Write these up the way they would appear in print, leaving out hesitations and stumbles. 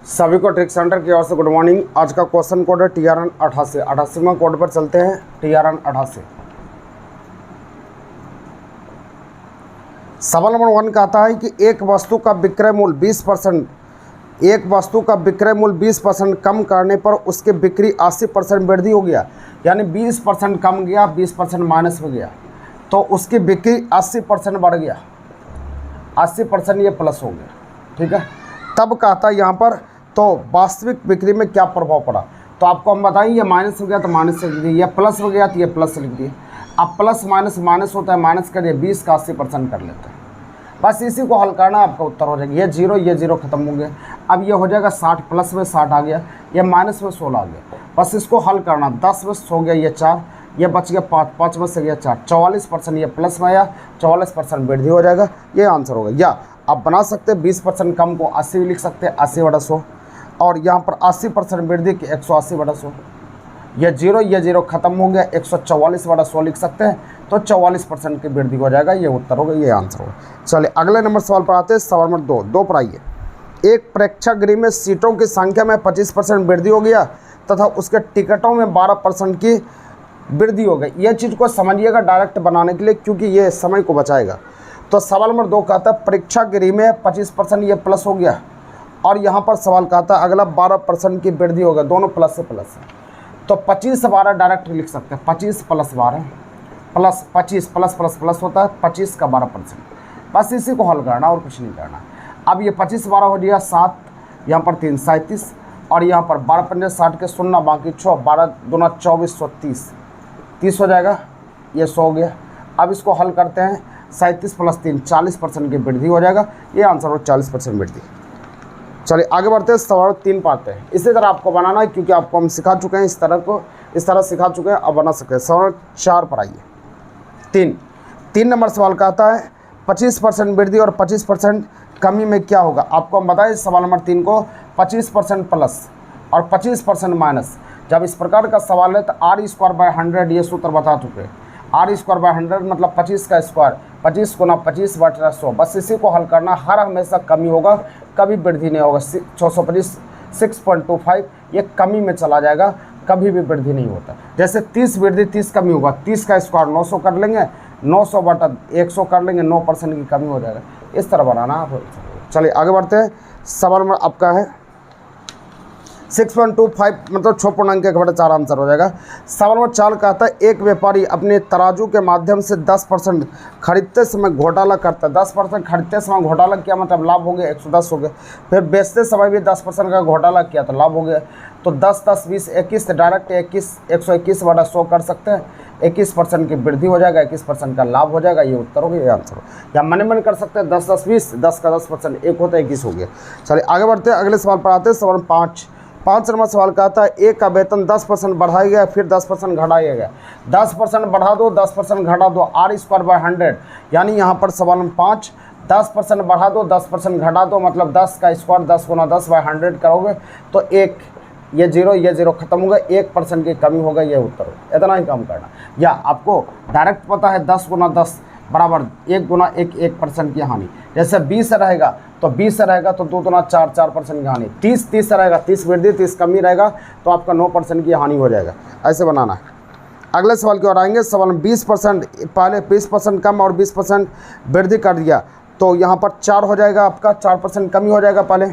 सभी को trick centre की ओर से गुड मॉर्निंग। आज का क्वेश्चन कोड है TRN 88। 88वां कोड पर चलते हैं। TRN 88 सवाल नंबर 1 कहता है कि एक वस्तु का विक्रय मूल्य 20% कम करने पर उसके बिक्री 80% वृद्धि हो गया, यानी 20% कम गया, 20% माइनस में गया, तो उसकी बिक्री 80% बढ़ गया, 80% ये प्लस हो गया। ठीक है, तब कहता है यहाँ पर तो वास्तविक बिक्री में क्या प्रभाव पड़ा। तो आपको हम बताएं, ये माइनस हो गया तो माइनस लिख दिए, ये प्लस हो गया तो ये प्लस लिख दिए। अब प्लस माइनस माइनस होता है, माइनस करिए 20 का 80% कर लेते हैं। बस इसी को हल करना, आपका उत्तर हो जाएगा। ये जीरो खत्म हो गया। अब ये हो जाएगा 60, प्लस में 60 आ गया, ये माइनस में 16 आ गया। बस इसको हल करना, 10 में हो गया ये 4, ये बच गया 5, 5 में से गया 4, 44% ये प्लस में आया, 44% वृद्धि हो जाएगा। ये आंसर होगा। या आप बना सकते हैं 20% कम को 80 भी लिख सकते हैं, 80/100, और यहाँ पर 80% वृद्धि की 180/100। ये जीरो खत्म हो गया, 144/100 लिख सकते हैं, तो 44% की वृद्धि हो जाएगा। ये उत्तर होगा, ये आंसर होगा। चलिए अगले नंबर सवाल पर आते हैं। सवाल नंबर 2 पर आइए। एक प्रेक्षागृह में सीटों की संख्या में 25% वृद्धि हो गया तथा उसके टिकटों में 12% की वृद्धि हो गई। ये चीज़ को समझिएगा डायरेक्ट बनाने के लिए, क्योंकि ये समय को बचाएगा। तो सवाल नंबर 2 कहता है प्रेक्षागृह में 25% ये प्लस हो गया, और यहाँ पर सवाल कहता है अगला 12% की वृद्धि हो गया, दोनों प्लस से प्लस है। तो 25 12 डायरेक्ट लिख सकते हैं, 25 + 12 प्लस 25 प्लस प्लस प्लस होता है 25 का 12%। बस इसी को हल करना और कुछ नहीं करना। अब ये 25 12 हो गया 7, यहाँ पर 3 37, और यहाँ पर 12 पंजे 60 के 0 बाकी 6, 12 दूना 24, 130, 30 हो जाएगा। ये 100 हो गया। अब इसको हल करते हैं, 37 + 3 40% की वृद्धि हो जाएगा। ये आंसर हो 40% वृद्धि। चलिए आगे बढ़ते हैं। सवाल 3 पाते हैं। इसी तरह आपको बनाना है, क्योंकि आपको हम सिखा चुके हैं, इस तरह सिखा चुके हैं, अब बना सकते हैं। सवाल 4 पर आइए। 3 नंबर सवाल कहता है 25% वृद्धि और 25% कमी में क्या होगा। आपको हम बताएं सवाल नंबर 3 को 25% प्लस और 25% माइनस। जब इस प्रकार का सवाल है तो r² 100 ये सूत्र बता चुके हैं। r² 100 मतलब 25 का स्क्वायर, 25 गुना 25/100। बस इसी को हल करना। हर हमेशा कमी होगा, कभी वृद्धि नहीं होगा। 625 6.25 ये कमी में चला जाएगा, कभी भी वृद्धि नहीं होता। जैसे 30 वृद्धि 30 कमी होगा, 30 का स्क्वायर 900 कर लेंगे, 900/100 कर लेंगे, 9% की कमी हो जाएगा। इस तरह बनाना आप। चलिए आगे बढ़ते हैं। सवाल में आपका है 6.25 मतलब 6.1 आंसर हो जाएगा। सवाल नंबर 4 कहता है एक व्यापारी अपने तराजू के माध्यम से 10% खरीदते समय घोटाला करता है। 10% खरीदते समय घोटाला किया मतलब लाभ हो गया, 110 हो गया। फिर बेचते समय भी 10% का घोटाला किया तो लाभ हो गया। तो 10 10 20 21 डायरेक्ट 121/100 कर सकते हैं। 21% की वृद्धि हो जाएगा, 21% का लाभ हो जाएगा। ये उत्तर हो गया, ये आंसर हो। या मन कर सकते हैं 10 10 20, 10 का 10%, 1 होता है 21 हो गया। चलिए आगे बढ़ते हैं। अगले सवाल पर आते हैं। सवाल 5 नंबर सवाल कहता है एक का वेतन 10% बढ़ाया गया, फिर 10% घटाया गया। 10% बढ़ा दो, 10% घटा दो, r² 100, यानी यहाँ पर सवाल नंबर 5 10% बढ़ा दो, 10% घटा दो, मतलब 10 का स्क्वायर 10 गुना 10/100 करोगे तो 1, ये जीरो खत्म होगा, 1% की कमी होगा। ये उत्तर हो। इतना ही काम करना। या आपको डायरेक्ट पता है 10 गुना 10 बराबर 1 गुना 1, 1% की हानि। जैसे 20 से रहेगा तो 20 से रहेगा तो 2 गुना 4, 4% की हानि। 30 से रहेगा, 30 वृद्धि 30 कमी रहेगा तो आपका 9% की हानि हो जाएगा। ऐसे बनाना है। अगले सवाल की ओर आएंगे। सवाल 20% पहले 20% कम और 20% वृद्धि कर दिया तो यहाँ पर 4 हो जाएगा, आपका 4% कमी हो जाएगा। पहले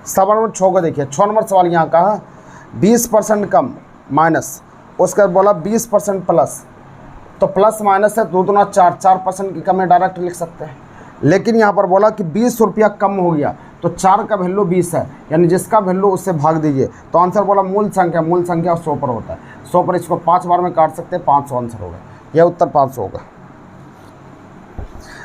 सवाल नंबर 6 को देखिए। 6 नंबर सवाल यहाँ कहा 20% कम माइनस, उसके बाद बोला 20% प्लस, तो प्लस माइनस है 2 गुना 4, 4% की कमी डायरेक्ट लिख सकते हैं। लेकिन यहाँ पर बोला कि 20 रुपया कम हो गया तो 4 का वैल्यू 20 है, यानी जिसका वैल्यू उससे भाग दीजिए। तो आंसर बोला मूल संख्या 100 पर होता है। 100 पर इसको 5 बार में काट सकते हैं, 500 आंसर होगा। यह उत्तर 500 होगा।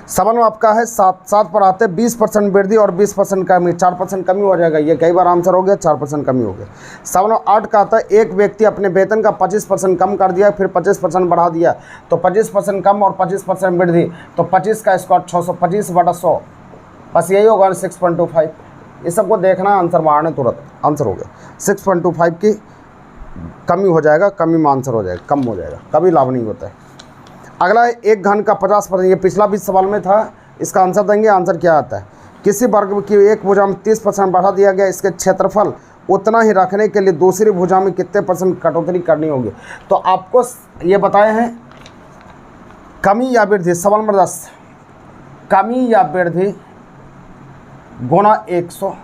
सवाल में आपका है 7 पर आते हैं 20% वृद्धि और 20% कमी, 4% कमी हो जाएगा। ये कई बार आंसर हो गया, 4% कमी हो गया। सवाल 8 का आता है एक व्यक्ति अपने वेतन का 25% कम कर दिया, फिर 25% बढ़ा दिया, तो 25% कम और 25% वृद्धि, तो 25 का स्क्वायर 625/100। बस यही होगा 6.25। इस सबको देखना, आंसर मारने तुरंत आंसर हो गया। 6.25 की कमी हो जाएगा, कमी में आंसर हो जाएगा, कम हो जाएगा, कभी लाभ नहीं होता है। अगला है 1 घन का 50%। ये पिछला भी सवाल में था, इसका आंसर देंगे। आंसर क्या आता है किसी वर्ग की एक भुजा में 30% बढ़ा दिया गया, इसके क्षेत्रफल उतना ही रखने के लिए दूसरी भुजा में कितने % कटौती करनी होगी। तो आपको ये बताए हैं कमी या वृद्धि। सवाल नंबर 10, कमी या वृद्धि गुना 100,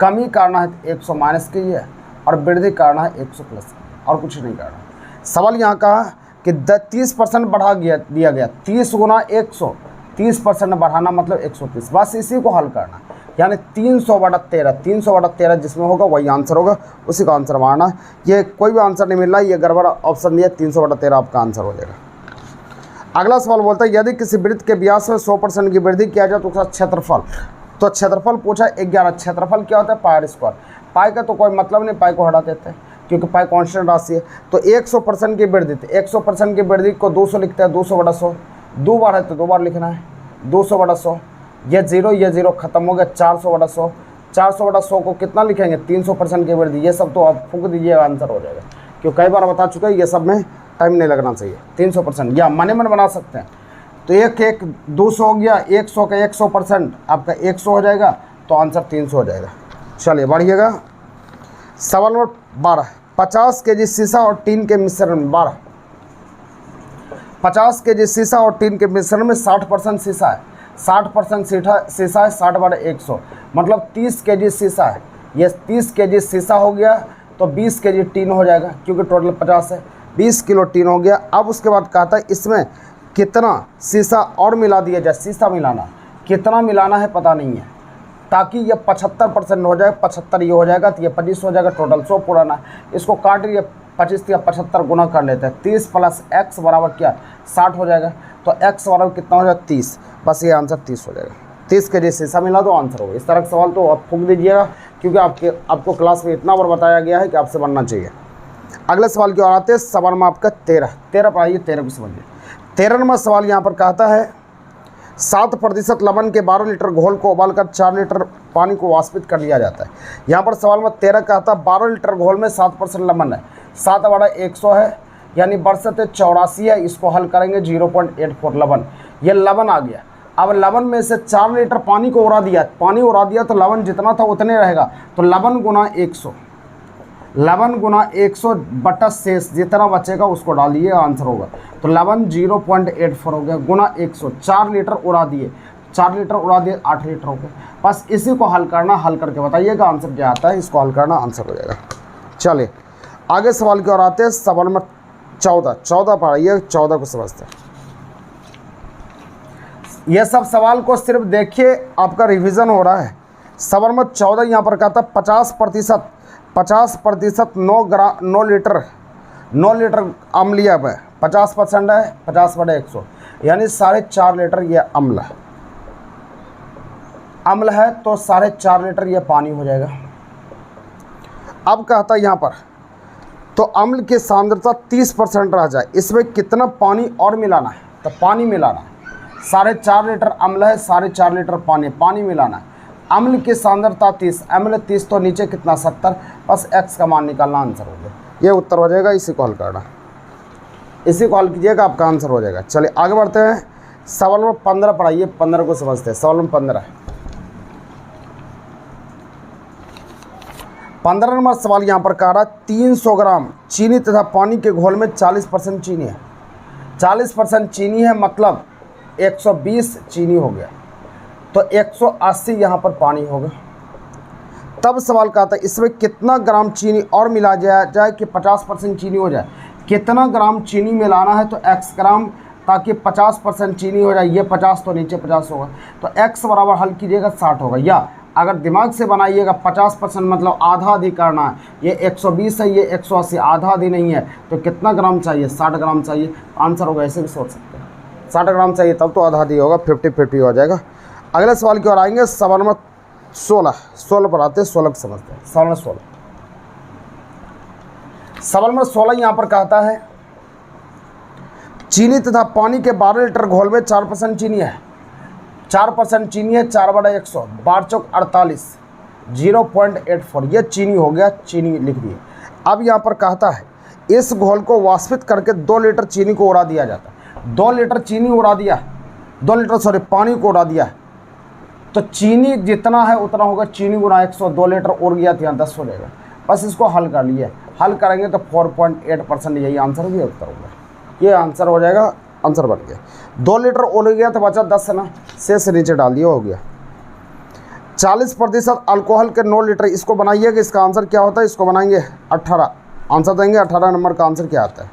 कमी करना है 100 माइनस कीजिए और वृद्धि करना है 100 प्लस, और कुछ नहीं करना। सवाल यहाँ कहा कि 30% बढ़ा दिया गया, 30 गुना 100, 30% बढ़ाना मतलब 130, बस इसी को हल करना, यानी 300/13, 300/13 जिसमें होगा वही आंसर होगा, उसी का आंसर मारना है। ये कोई भी आंसर नहीं मिल रहा है, ये गड़बड़ ऑप्शन दिया, 300/13 आपका आंसर हो जाएगा। अगला सवाल बोलता है यदि किसी वृत्त के व्यास में 100% की वृद्धि किया जाए तो उसका क्षेत्रफल, तो क्षेत्रफल पूछा 11। क्षेत्रफल क्या होता है? Pi square. पाई का तो कोई मतलब नहीं, पाई को हटा देते हैं क्योंकि पाई कांस्टेंट राशि है। तो 100% की वृद्धि, तो 100% की वृद्धि को 200 लिखते हैं, 200/100, 2 बार है तो 2 बार लिखना है, 200/100, ये 0 खत्म हो गया, 400/100, 400/100 को कितना लिखेंगे? 300% की वृद्धि। ये सब तो आप फूंक दीजिएगा, आंसर हो जाएगा, क्योंकि कई बार बता चुके हैं, ये सब में टाइम नहीं लगना चाहिए। 300% या मन बना सकते हैं। तो 1 200 हो गया, 100 का 100% आपका 100 हो जाएगा, तो आंसर 300 हो जाएगा। चलिए बढ़िएगा। सवाल नंबर 12, 50 kg शीशा और टीन के मिश्रण में 12, 50 kg शीशा और टीन के मिश्रण में 60% शीशा है, 60% शीशा है, 60/100 मतलब 30 kg शीशा है। ये 30 kg शीशा हो गया, तो 20 kg टीन हो जाएगा, क्योंकि टोटल 50 है, 20 किलो टीन हो गया। अब उसके बाद कहता है इसमें कितना शीशा और मिला दिया जाए। शीशा मिलाना, कितना मिलाना है पता नहीं है, ताकि ये 75% हो जाए, 75 ये हो जाएगा, तो ये 25 हो जाएगा, टोटल 100 पुराना है। इसको काट लिए 25 या 75 गुना कर लेते हैं, 30 + x बराबर क्या? 60 हो जाएगा। तो x बराबर कितना हो जाएगा? 30, बस ये आंसर 30 हो जाएगा। 30 kg शीशा मिला तो आंसर होगा। इस तरह का सवाल तो आप फूंक दीजिएगा, क्योंकि आपको क्लास में इतना बार बताया गया है कि आपसे बनना चाहिए। अगले सवाल की ओर आते हैं। सवाल में आपका 13 पढ़ाइए, 13 को समझिए। 13 नंबर सवाल यहाँ पर कहता है 7% लवण के 12 लीटर घोल को उबालकर 4 लीटर पानी को वाष्पित कर लिया जाता है। यहाँ पर सवाल में 13 कहता है 12 लीटर घोल में 7% लवण है, 7/100 है, यानी बरसत 84 है। इसको हल करेंगे 0.84 लवण, ये लवण आ गया। अब लवण में से 4 लीटर पानी को उड़ा दिया, तो लवण जितना था उतने रहेगा, तो लवण गुना 100, लवण गुना 100 बटा शेष जितना बचेगा उसको डालिए, आंसर होगा। तो लवण 0.84 हो गया, गुना 100, 4 लीटर उड़ा दिए, 4 लीटर उड़ा दिए, 8 लीटर हो गया। बस इसी को हल करना, हल करके बताइएगा आंसर क्या आता है, इसको हल करना, आंसर हो जाएगा। चलिए आगे सवाल की ओर आते हैं। सवाल नंबर 14 पढ़ाइए, 14 को समझते हैं। यह सब सवाल को सिर्फ देखिए, आपका रिवीजन हो रहा है। सवाल नंबर 14 यहाँ पर कहता है 50% 9 लीटर अम्लीय में 50% है, 50/100 यानी 4.5 लीटर ये अम्ल है, तो 4.5 लीटर ये पानी हो जाएगा। अब कहता है यहाँ पर तो अम्ल की सांद्रता 30% रह जाए, इसमें कितना पानी और मिलाना है? तो पानी मिलाना है, 4.5 लीटर अम्ल है, 4.5 लीटर पानी मिलाना है। अम्ल की सांद्रता 30, अम्ल 30 तो नीचे कितना 70, बस x का मान निकालना, आंसर हो गया। ये उत्तर हो जाएगा, इसी को हल करना, इसी को हल कीजिएगा, आपका आंसर हो जाएगा। चलिए आगे बढ़ते हैं। सवाल नंबर 15 पढ़ाइए, 15 को समझते हैं। सवाल नंबर 15 नंबर सवाल यहाँ पर कह रहा है 300 ग्राम चीनी तथा पानी के घोल में 40% चीनी है, 40% चीनी है, मतलब 120 चीनी हो गया, तो 180 यहाँ पर पानी होगा। तब सवाल कहता है इसमें कितना ग्राम चीनी और मिला जाए कि 50% चीनी हो जाए। कितना ग्राम चीनी मिलाना है? तो x ग्राम, ताकि 50% चीनी हो जाए। ये 50 तो नीचे 50 होगा, तो x बराबर हल कीजिएगा 60 होगा। या अगर दिमाग से बनाइएगा 50% मतलब आधा आधी करना है, ये 120 है, ये 180, आधा आधी नहीं है, तो कितना ग्राम चाहिए? 60 ग्राम चाहिए, आंसर होगा। ऐसे भी सोच सकते हैं, 60 ग्राम चाहिए तब तो आधा आधी होगा, 50-50 हो जाएगा। अगले सवाल की ओर आएंगे। सवाल नंबर 16 पर आते हैं, 16 को समझते हैं। सवाल नंबर 16 यहाँ पर कहता है चीनी तथा पानी के 12 लीटर घोल में 4% चीनी है, 4% चीनी है, 4/100, 4×4 = 0.84, ये चीनी हो गया, चीनी लिख दिए। अब यहाँ पर कहता है इस घोल को वाष्पित करके 2 लीटर चीनी को उड़ा दिया जाता है। 2 लीटर चीनी उड़ा दिया, 2 लीटर पानी को उड़ा दिया, तो चीनी जितना है उतना होगा, चीनी गुना 102 लीटर और गया तो यहाँ 10 हो जाएगा। बस इसको हल कर लिए, हल करेंगे तो 4.8% यही आंसर भी उत्तर होगा, ये आंसर हो जाएगा, आंसर बन गया। 2 लीटर और गया तो बचा 10 है ना, शेष नीचे डाल दिया, हो गया। 40% अल्कोहल के 9 लीटर, इसको बनाइएगा, इसका आंसर क्या होता है, इसको बनाएंगे 18, आंसर देंगे 18 नंबर का आंसर क्या आता है।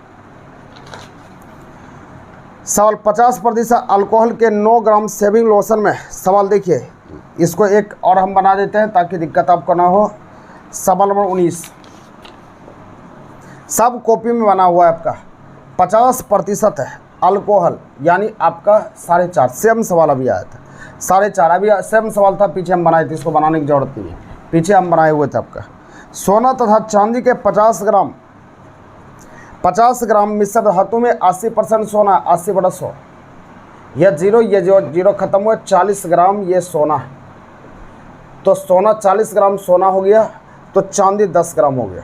सवाल 50% अल्कोहल के 9 ग्राम शेविंग लोशन में, सवाल देखिए इसको एक और हम बना देते हैं ताकि दिक्कत आपको ना हो। सवाल नंबर 19 सब कॉपी में बना हुआ है आपका, 50% है अल्कोहल, यानी आपका 4.5, सेम सवाल अभी आया था 4.5, अभी सेम सवाल था, पीछे हम बनाए थे, इसको बनाने की जरूरत नहीं है, पीछे हम बनाए हुए थे आपका। सोना तथा चांदी के 50 ग्राम मिश्र धातु में 80% सोना, 80/100, यह जीरो खत्म हुआ, 40 ग्राम ये सोना है, तो सोना 40 ग्राम सोना हो गया, तो चांदी 10 ग्राम हो गया,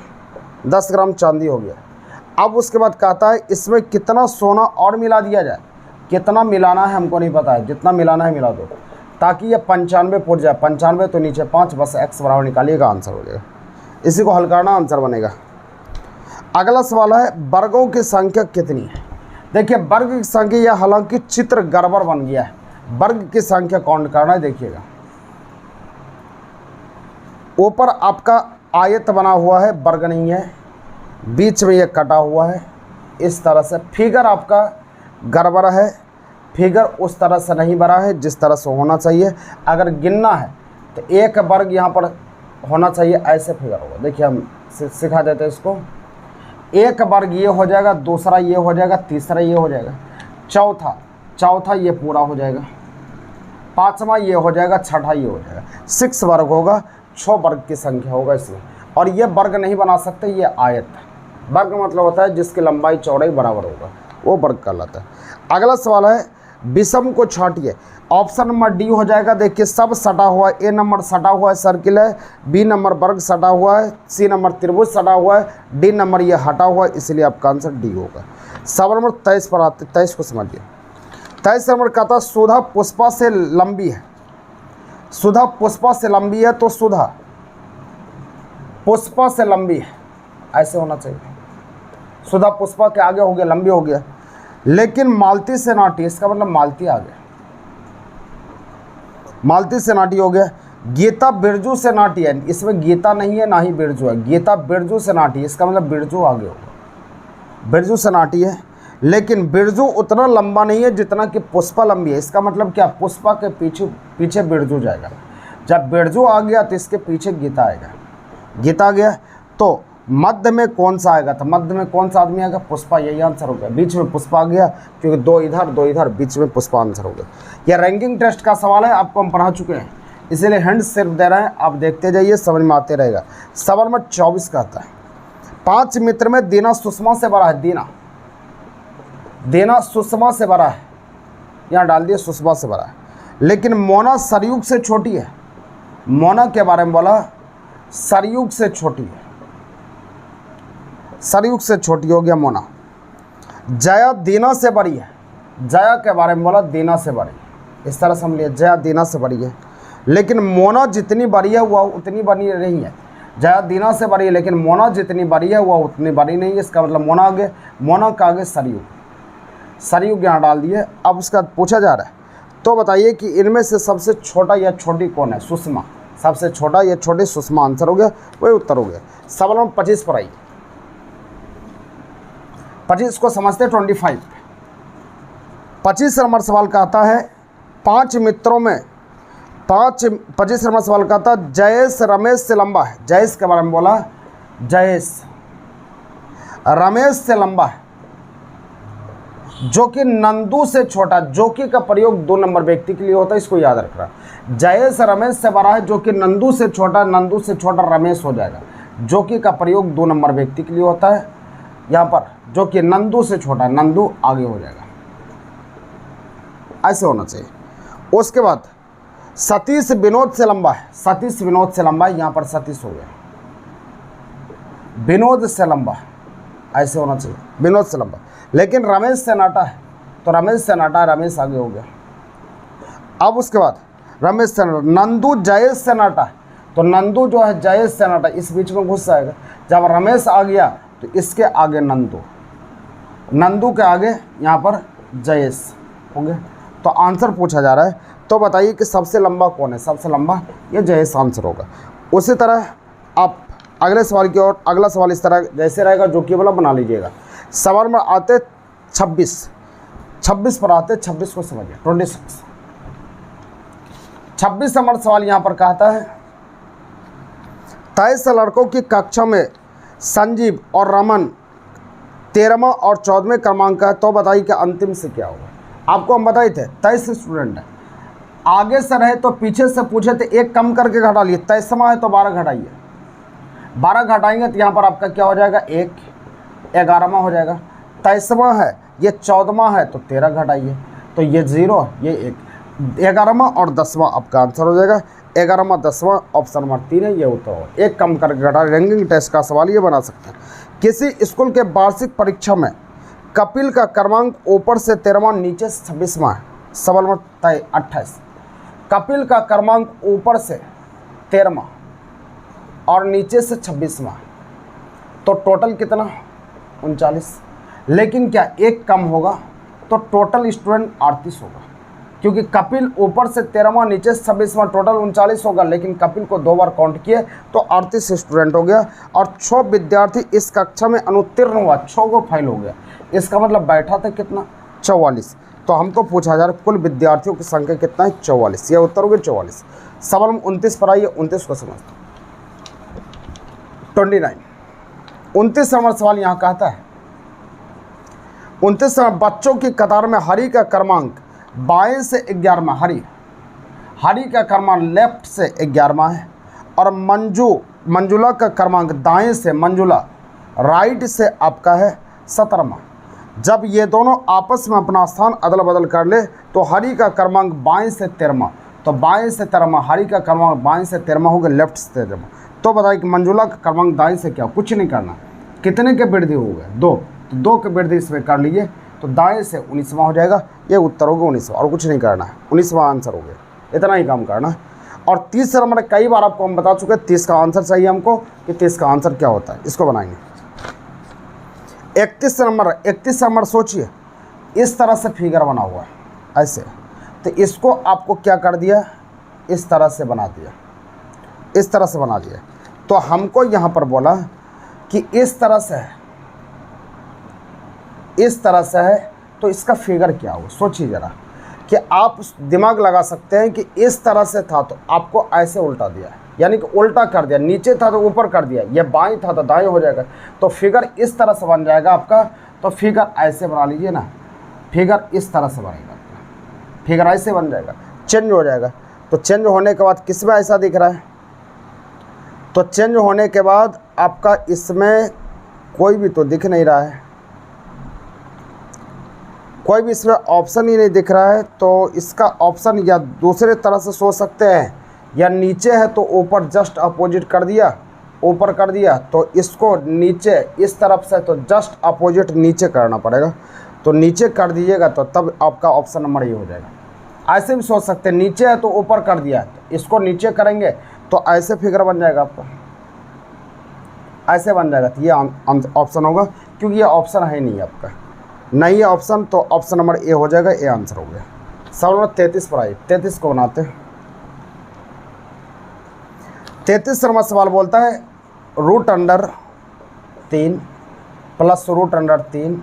10 ग्राम चांदी हो गया। अब उसके बाद कहता है इसमें कितना सोना और मिला दिया जाए, कितना मिलाना है हमको नहीं पता है, जितना मिलाना है मिला दो, ताकि ये 95 फुट जाए, 95 तो नीचे 5, बस x बराबर निकालिएगा, आंसर हो जाएगा। इसी को हल करना, आंसर बनेगा। अगला सवाल है वर्गों की संख्या कितनी है। देखिए वर्ग की संख्या, यह हालांकि चित्र गड़बड़ बन गया है, वर्ग की संख्या काउंट करना है। देखिएगा ऊपर आपका आयत बना हुआ है, वर्ग नहीं है, बीच में ये कटा हुआ है, इस तरह से फिगर आपका गड़बड़ है, फिगर उस तरह से नहीं बना है जिस तरह से होना चाहिए। अगर गिनना है तो एक वर्ग यहाँ पर होना चाहिए, ऐसे फिगर होगा। देखिए हम सिखा देते हैं इसको, एक वर्ग ये हो जाएगा, दूसरा ये हो जाएगा, तीसरा ये हो जाएगा, चौथा ये पूरा हो जाएगा, 5वां ये हो जाएगा, 6ठा ये हो जाएगा, 6 वर्ग होगा, 6 वर्ग की संख्या होगा इसमें। और ये वर्ग नहीं बना सकते, ये आयत। वर्ग मतलब होता है जिसकी लंबाई चौड़ाई बराबर होगा, वो वर्ग कहलाता है। अगला सवाल है विषम को छांटिए। ऑप्शन नंबर डी हो जाएगा। देखिए सब सटा हुआ है, ए नंबर सटा हुआ है, सर्किल है, बी नंबर वर्ग सटा हुआ है, सी नंबर त्रिभुज सटा हुआ है, डी नंबर ये हटा हुआ है, इसलिए आपका आंसर डी होगा। सवाल नंबर 23 पर आते, 23 को समझिए। 23 नंबर कहता सुधा पुष्पा से लंबी है, सुधा पुष्पा से लंबी है, तो सुधा पुष्पा से लंबी है, ऐसे होना चाहिए। सुधा पुष्पा के आगे हो गया, लंबी हो गया, लेकिन मालती से नाटी, इसका मतलब मालती आ गया, मालती से नाटी हो गया। गीता बिरजू से नाटी है, इसमें गीता नहीं है ना ही बिरजू है, गीता बिरजू से नाटी है, इसका मतलब बिरजू आगे होगा, बिरजू से नाटी है, लेकिन बिरजू उतना लंबा नहीं है जितना कि पुष्पा लंबी है। इसका मतलब क्या, पुष्पा के पीछे बिरजू जाएगा, जब बिरजू आ गया तो इसके पीछे गीता आएगा, गीता आ गया तो मध्य में कौन सा आएगा, तो मध्य में कौन सा आदमी आएगा, पुष्पा, यही आंसर हो गया। बीच में पुष्पा आ गया क्योंकि 2 इधर, बीच में पुष्पा आंसर हो गया। यह रैंकिंग टेस्ट का सवाल है, आपको हम पढ़ा चुके हैं, इसीलिए हिंट सिर्फ दे रहे हैं, आप देखते जाइए, समझ में आते रहेगा। सवाल नंबर 24 का आता है 5 मित्र में दीना सुषमा से बड़ा है, दीना सुषमा से बड़ा है, यहाँ डाल दिए सुषमा से बड़ा है, लेकिन मोना सरयुग से छोटी है। मोना के बारे में बोला, सरयुग से छोटी है, सरयुग से छोटी हो गया मोना। जया दीना से बड़ी है, जया के बारे में बोला दीना से बड़ी, इस तरह समझ लिया, जया दीना से बड़ी है, लेकिन मोना जितनी बड़ी है वह उतनी बड़ी नहीं है। जया दीना से बड़ी है लेकिन मोना जितनी बड़ी है वह उतनी बड़ी नहीं है, इसका मतलब मोना आगे, मोना का आगे सरयुग, सरयुग यहाँ डाल दिए। अब उसका पूछा जा रहा है, तो बताइए कि इनमें से सबसे छोटा या छोटी कौन है, सुषमा, सबसे छोटा या छोटी सुषमा, आंसर हो गया, वही उत्तर हो गया। सवाल नंबर 25 पर आइए, 25 को समझते 25 नंबर सवाल कहता है 5 मित्रों में 25 नंबर सवाल कहता है जयेश रमेश से लंबा है। जयेश के बारे में बोला, जयेश रमेश से लंबा है, जो कि नंदू से छोटा, जो कि का प्रयोग 2 नंबर व्यक्ति के लिए होता है, इसको याद रखना। जयेश रमेश से बड़ा है, जो कि नंदू से छोटा, नंदू से छोटा रमेश हो जाएगा, जो कि का प्रयोग 2 नंबर व्यक्ति के लिए होता है, यहाँ पर जो कि नंदू से छोटा, नंदू आगे हो जाएगा, ऐसे होना चाहिए। उसके बाद सतीश विनोद से लंबा है, सतीश विनोद से लंबा है, यहाँ पर सतीश हो गया, विनोद से लंबा, ऐसे होना चाहिए, विनोद से लंबा। लेकिन रमेश से नाटा है, तो रमेश से नाटा है, रमेश आगे हो गया। अब उसके बाद रमेश सन्नाटा, नंदू जयेश सन्नाटा, तो नंदू जो है जयेश सन्नाटा इस बीच में घुस जाएगा। जब रमेश आ गया तो इसके आगे नंदू, नंदू के आगे यहाँ पर जयेश हो गया। तो आंसर पूछा जा रहा है, तो बताइए कि सबसे लंबा कौन है? सबसे लंबा ये जयेश आंसर होगा। उसी तरह आप अगले सवाल की ओर, अगला सवाल इस तरह जैसे रहेगा, जो कि वाला बना लीजिएगा। सवाल में आते 26 पर आते, 26 को समझिए। 26 नंबर सवाल यहाँ पर कहता है 23 लड़कों की कक्षा में संजीव और रमन 13वां और 14वें क्रमांक का है, तो बताइए कि अंतिम से क्या होगा। आपको हम बताए थे 23 स्टूडेंट है, आगे से रहे तो पीछे से पूछे थे, एक कम करके घटा लिए। 23वां है तो 12 घटाइए, 12 घटाएंगे तो यहाँ पर आपका क्या हो जाएगा, 1 11वां हो जाएगा। 23वां है, ये 14वां है तो 13 घटाइए, तो ये 0, ये 1, 11वां और 10वां आपका आंसर हो जाएगा। 11वां 10वां ऑप्शन नंबर 3 है, ये उत्तर होगा। एक कम करके घटा, रैंकिंग टेस्ट का सवाल ये बना सकते हैं। किसी स्कूल के वार्षिक परीक्षा में कपिल का क्रमांक ऊपर से 13वां नीचे से 26वां है। सवाल नंबर 28, कपिल का क्रमांक ऊपर से 13वां और नीचे से 26वां, तो टोटल कितना 39। लेकिन क्या एक कम होगा, तो टोटल स्टूडेंट 38 होगा, क्योंकि कपिल ऊपर से 13वां नीचे से 26वां, टोटल 39 होगा। लेकिन कपिल को 2 बार काउंट किए तो 38 स्टूडेंट हो गया। और 6 विद्यार्थी इस कक्षा में अनुत्तीर्ण हुआ, 6 को फेल हो गया। इसका मतलब बैठा था कितना, 44। तो हमको पूछा जा रहा है कुल विद्यार्थियों की संख्या कितना है, 44। यह उत्तर हो गया 44। सवाल में 29 पर आइए, 29 को समझते हैं। 29 नंबर सवाल यहाँ कहता है 29 बच्चों की कतार में हरि का क्रमांक बाएं से 11वां, हरि का क्रमांक लेफ्ट से 11वां है, और मंजुला का क्रमांक दाएं से, मंजुला राइट से आपका है 17वां। जब ये दोनों आपस में अपना स्थान अदल बदल कर ले तो हरि का क्रमांक बाएं से 13वां, तो बाएं से 13वां, हरि का क्रमांक बाएं से 13वां हो गया, लेफ्ट से 13वां। तो बताइए कि मंजुला का क्रमांक दाएं से क्या, कुछ नहीं करना। कितने के वृद्धि हो गए, 2, तो 2 के वृद्धि इसमें कर लीजिए, तो दाएं से 19वां हो जाएगा। ये उत्तर होगा 19वां, और कुछ नहीं करना है, 19वां आंसर हो गया। इतना ही काम करना है। और 30 नंबर कई बार आपको हम बता चुके हैं, 30 का आंसर चाहिए हमको कि 30 का आंसर क्या होता है, इसको बनाएंगे। 31 नंबर सोचिए, इस तरह से फिगर बना हुआ है ऐसे, तो इसको आपको क्या कर दिया, इस तरह से बना दिया, इस तरह से बना दिया। तो हमको यहाँ पर बोला कि इस तरह से है, इस तरह से है, तो इसका फिगर क्या हो। सोचिए ज़रा कि आप दिमाग लगा सकते हैं कि इस तरह से था तो आपको ऐसे उल्टा दिया, यानी कि उल्टा कर दिया, नीचे था तो ऊपर कर दिया, ये बाएं था तो दाएं हो जाएगा, तो फिगर इस तरह से बन जाएगा आपका। तो फिगर ऐसे बना लीजिए ना, फिगर इस तरह से बनेगा आपका, फिगर ऐसे बन जाएगा, चेंज हो जाएगा। तो चेंज होने के बाद किस में ऐसा दिख रहा है, तो चेंज होने के बाद आपका इसमें कोई भी तो दिख नहीं रहा है, कोई भी इसमें ऑप्शन ही नहीं दिख रहा है। तो इसका ऑप्शन या दूसरे तरह से सोच सकते हैं, या नीचे है तो ऊपर जस्ट अपोजिट कर दिया, ऊपर कर दिया, तो इसको नीचे इस तरफ से तो जस्ट अपोजिट नीचे करना पड़ेगा। तो नीचे कर दीजिएगा तो तब आपका ऑप्शन नंबर ये हो जाएगा। ऐसे भी सोच सकते हैं, नीचे है तो ऊपर कर दिया, तो इसको नीचे करेंगे तो ऐसे फिगर बन जाएगा आपका, ऐसे बन जाएगा। तो ये ऑप्शन होगा, क्योंकि ये ऑप्शन है नहीं आपका, नहीं है ऑप्शन, तो ऑप्शन नंबर ए हो जाएगा, ए आंसर हो गया। सवाल नंबर 33 पर आइए, 33 को बनाते हैं। 33 नंबर सवाल बोलता है √3 प्लस √3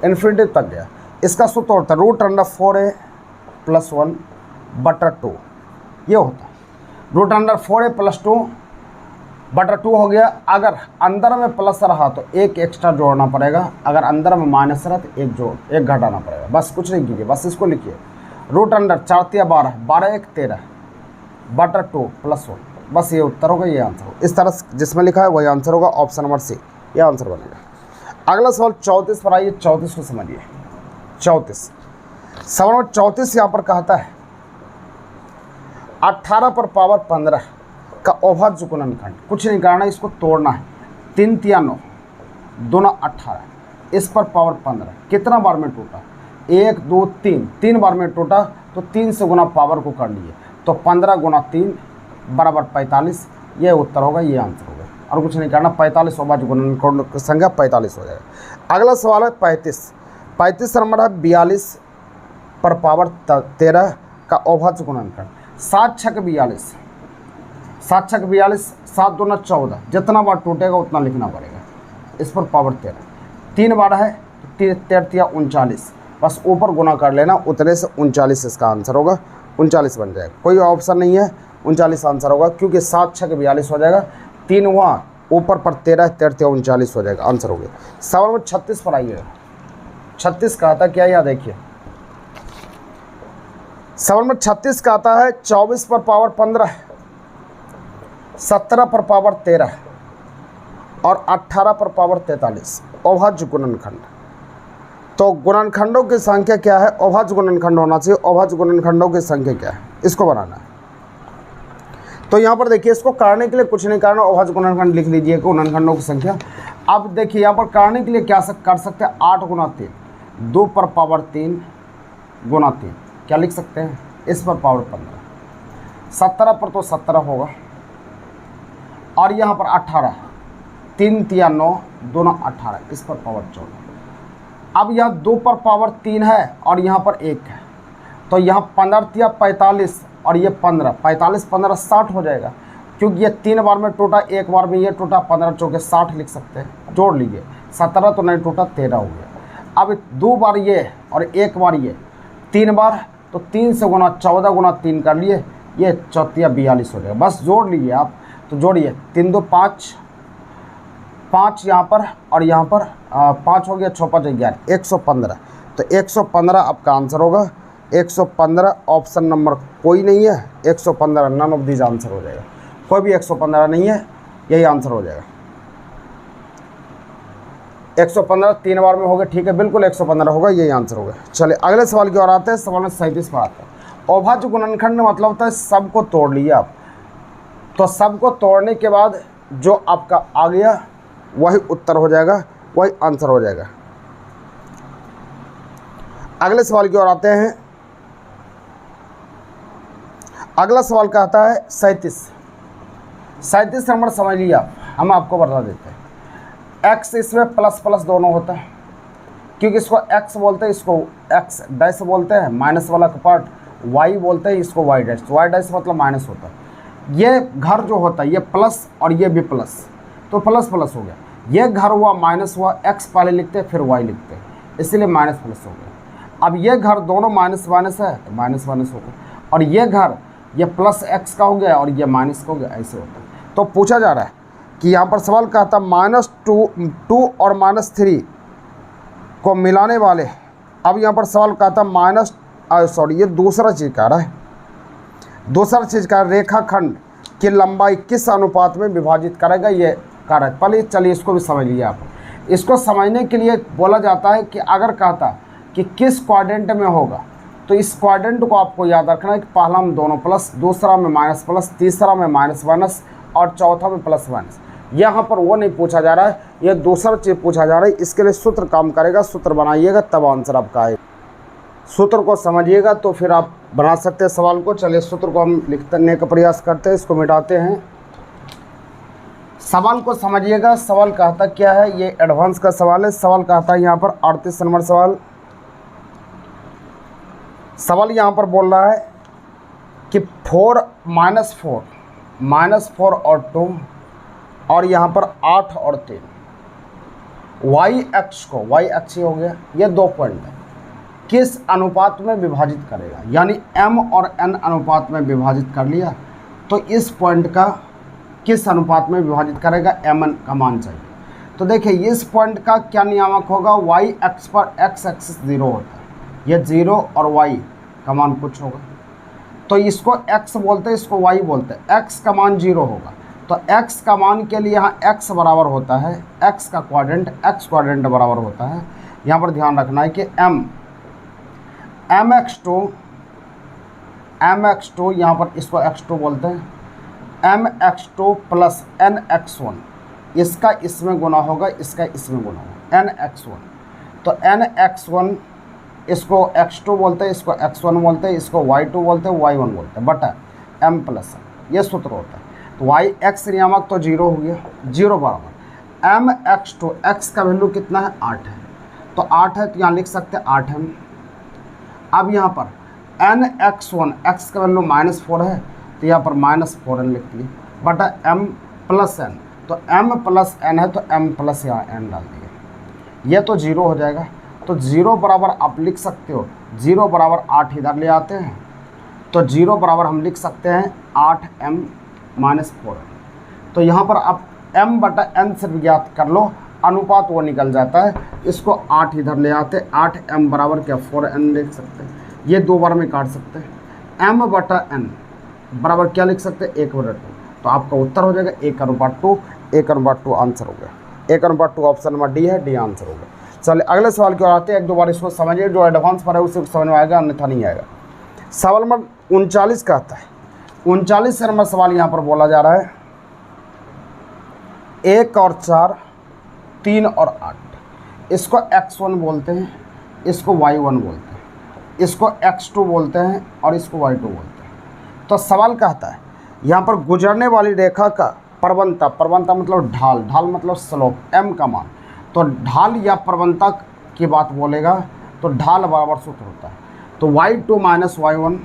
इन्फिनिटी तक गया। इसका सूत्र होता है √4a + 1/2, ये होता है √4a + 2/2 हो गया। अगर अंदर में प्लस रहा तो एक एक्स्ट्रा जोड़ना पड़ेगा, अगर अंदर में माइनस रहा तो एक घटाना पड़ेगा। बस कुछ नहीं कीजिए, बस इसको लिखिए √4 × 12, 12 × 13/2 + 1, बस ये उत्तर होगा, ये आंसर होगा। इस तरह जिसमें लिखा है वही आंसर होगा, ऑप्शन नंबर सी, ये आंसर बनेगा। अगला सवाल 34 पर आइए, 34 को समझिए। 34 सवाल नंबर 34 यहाँ पर कहता है 18 पर पावर 15 का अभाज्य गुणनखंड, कुछ नहीं करना, इसको तोड़ना है। 3 × 9 2 × 18, इस पर पावर 15 कितना बार में टूटा, 1 2 3 बार में टूटा, तो 3 से गुना पावर को कर लिए। तो 15 गुना 3 बराबर 45, ये उत्तर होगा, ये आंसर होगा। और कुछ नहीं करना, 45 अभाज्य गुणनखंडों की संख्या 45 हो जाएगा। अगला सवाल है 35 नंबर है 42 पर पावर 13 का अभाज्य गुणनखंड। 7 छक 42, 7 छक 42, 7 दूना 14, जितना बार टूटेगा उतना लिखना पड़ेगा। इस पर पावर 13 3 बार है, 13 39, बस ऊपर गुना कर लेना, उतने से 39 इसका आंसर होगा, 39 बन जाएगा। कोई ऑप्शन नहीं है, 39 आंसर होगा, क्योंकि 7 छक 42 हो जाएगा, 3 वहाँ ऊपर पर 13 39 हो जाएगा, आंसर हो गया। सवाल नंबर 36 पर आइएगा। 36 का आता क्या, यहाँ देखिए सवाल नंबर 36 का आता है 24 पर पावर 15, 17 पर पावर 13 और 18 पर पावर 43 अभाज्य गुणनखंड। तो गुणनखंडों की संख्या क्या है, अभाज्य गुणनखंड होना चाहिए, अभाज्य गुणनखंडों की संख्या क्या है, इसको बनाना है। तो यहाँ पर देखिए, इसको करने के लिए कुछ नहीं करना, अभाज्य गुणनखंड लिख लीजिए गुणनखंडों की संख्या। अब देखिए यहाँ पर करने के लिए क्या कर सकते हैं, 8 गुना 3, 2 पर पावर 3 गुना 3, क्या लिख सकते हैं, इस पर पावर 15, 17 पर तो 17 होगा, और यहाँ पर 18, 3 3 9 दोनों 18, इस पर पावर 14। अब यहाँ 2 पर पावर 3 है और यहाँ पर 1 है, तो यहाँ 15 45 और ये 15, 45 15 60 हो जाएगा, क्योंकि ये 3 बार में टूटा, 1 बार में ये टूटा, 15 चौके 60 लिख सकते हैं, जोड़ लीजिए। 17 तो नहीं टूटा, 13 हो गया। अब 2 बार ये और 1 बार ये, 3 बार, तो 3 से गुना 14 गुना 3 कर लिए, ये 34 42 हो जाएगा, बस जोड़ लीजिए आप। तो जोड़िए, 3 2 5, 5 यहाँ पर और यहाँ पर 5 हो गया, 6 5 11, 115। तो 115 आपका आंसर होगा, 115 ऑप्शन नंबर कोई नहीं है, 115 नन ऑफ दीज आंसर हो जाएगा, कोई भी 115 नहीं है, यही आंसर हो जाएगा। 115 3 बार में होगा, ठीक है, बिल्कुल 115 होगा, यही आंसर होगा। चलिए अगले सवाल की ओर आते हैं। सवाल 37 पर आते हैं। अभाज्य गुणनखंड मतलब होता है सबको तोड़ लिया आप, तो सबको तोड़ने के बाद जो आपका आ गया वही उत्तर हो जाएगा, वही आंसर हो जाएगा। अगले सवाल की ओर आते हैं। अगला सवाल कहता है 37 नंबर समझ लिया आप, हम आपको बता देते हैं। x इसमें प्लस प्लस दोनों होता है, क्योंकि इसको x बोलते हैं, इसको x डैश बोलते हैं, माइनस वाला का पार्ट y बोलते हैं, इसको y डैश मतलब माइनस होता है। ये घर जो होता है ये प्लस और ये भी प्लस, तो प्लस प्लस हो गया। ये घर हुआ माइनस हुआ, x पहले लिखते हैं फिर y लिखते हैं, इसलिए माइनस प्लस हो गया। अब ये घर दोनों माइनस माइनस है तो माइनस माइनस हो गया, और ये घर ये प्लस x का हो गया और ये माइनस का हो गया, ऐसे होता है। तो पूछा जा रहा है कि यहाँ पर सवाल कहता -2 और -3 को मिलाने वाले। अब यहाँ पर सवाल कहता ये दूसरा चीज़ कह रहा है, दूसरा चीज़ का रेखाखंड की लंबाई किस अनुपात में विभाजित करेगा, ये कह रहा है। पहले चलिए इसको भी समझ लिया आप। इसको समझने के लिए बोला जाता है कि अगर कहता कि किस क्वाड्रेंट में होगा, तो इस क्वाड्रेंट को आपको याद रखना है कि पहला में दोनों प्लस, दूसरा में माइनस प्लस, तीसरा में माइनस माइनस और चौथा में प्लस माइनस। यहाँ पर वो नहीं पूछा जा रहा है, ये दूसरा चीज़ पूछा जा रहा है। इसके लिए सूत्र काम करेगा, सूत्र बनाइएगा तब आंसर आपका आएगा। सूत्र को समझिएगा तो फिर आप बना सकते हैं सवाल को। चलिए सूत्र को हम लिखने का प्रयास करते हैं, इसको मिटाते हैं। सवाल को समझिएगा। सवाल कहता क्या है, ये एडवांस का सवाल है। सवाल कहता है यहाँ पर 38 नंबर सवाल यहाँ पर बोल रहा है कि 4 -4 और 2 और यहाँ पर 8 और 3 y अक्ष को, y अक्ष हो गया, ये 2 पॉइंट है, किस अनुपात में विभाजित करेगा। यानी m और n अनुपात में विभाजित कर लिया, तो इस पॉइंट का किस अनुपात में विभाजित करेगा, mn का मान चाहिए। तो देखिए इस पॉइंट का क्या नियामक होगा, y अक्ष पर x एक्सिस 0 होता है, ये 0 और y का मान कुछ होगा, तो इसको x बोलते हैं, इसको y बोलते हैं। x का मान 0 होगा, तो x का मान के लिए यहाँ x बराबर होता है, x का क्वाड्रेंट x क्वाड्रेंट बराबर होता है। यहाँ पर ध्यान रखना है कि mx2 यहाँ पर इसको x2 बोलते हैं, mx2 प्लस nx1, इसका इसमें गुना होगा, इसका इसमें गुना होगा, nx1। तो nx1 इसको x2 बोलते हैं, इसको x1 बोलते हैं, इसको y2 बोलते हैं, y1 बोलते हैं, बटा m प्लस n, ये सूत्र होता है। तो वाई एक्स नियामक तो 0 हो गया, 0 बराबर एम एक्स टू, एक्स का वैल्यू कितना है 8 है, तो 8 है तो यहाँ लिख सकते हैं 8m। अब यहाँ पर एन एक्स वन, एक्स का वैल्यू -4 है तो यहाँ पर -4n लिख दिए बटा m प्लस n, तो m प्लस n है तो m प्लस यहाँ n डाल दिए, ये तो 0 हो जाएगा। तो 0 बराबर आप लिख सकते हो 0 बराबर 8 इधर ले आते हैं, तो 0 बराबर हम लिख सकते हैं 8m -4n। तो यहाँ पर आप m बटा n से ज्ञात कर लो, अनुपात वो निकल जाता है, इसको 8 इधर ले आते, 8m बराबर क्या 4n लिख सकते हैं, ये 2 बार में काट सकते हैं। m बटा n बराबर क्या लिख सकते हैं 1/2, तो आपका उत्तर हो जाएगा 1/2, 1/2 आंसर हो गया, 1/2 ऑप्शन नंबर डी है, डी आंसर हो गया। चलिए अगले सवाल की ओर आते हैं, एक दो बार इसको समझिए, जो एडवांस पर है उसे समझ में आएगा, अन्यथा नहीं आएगा। सवाल नंबर 39 का आता है, 39 नंबर सवाल यहाँ पर बोला जा रहा है 1 और 4, 3 और 8, इसको x1 बोलते हैं, इसको y1 बोलते हैं, इसको x2 बोलते हैं और इसको y2 बोलते हैं। तो सवाल कहता है यहाँ पर गुजरने वाली रेखा का प्रवणता, प्रवणता मतलब ढाल, ढाल मतलब स्लोप, m का मान, तो ढाल या प्रवणता की बात बोलेगा तो ढाल बराबर सूत्र होता है, तो y2 माइनस y1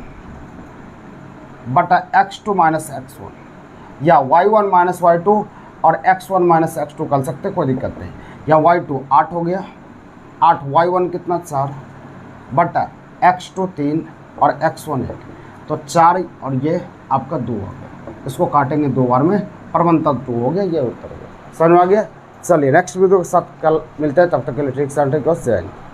बटा x2 माइनस x1, या y1 माइनस y2 और x1 माइनस x2 कर सकते, कोई दिक्कत नहीं। या y2 8 हो गया, 8, y1 कितना 4 बटा x2 3 और x1 1, तो 4 और ये आपका 2 हो गया, इसको काटेंगे 2 बार में, प्रवणता 2 हो गया, ये उत्तर हो गया। समझ में आ गया। चलिए नेक्स्ट वीडियो के साथ कल मिलते हैं, तब तक के लिए ठीक से आएंगे।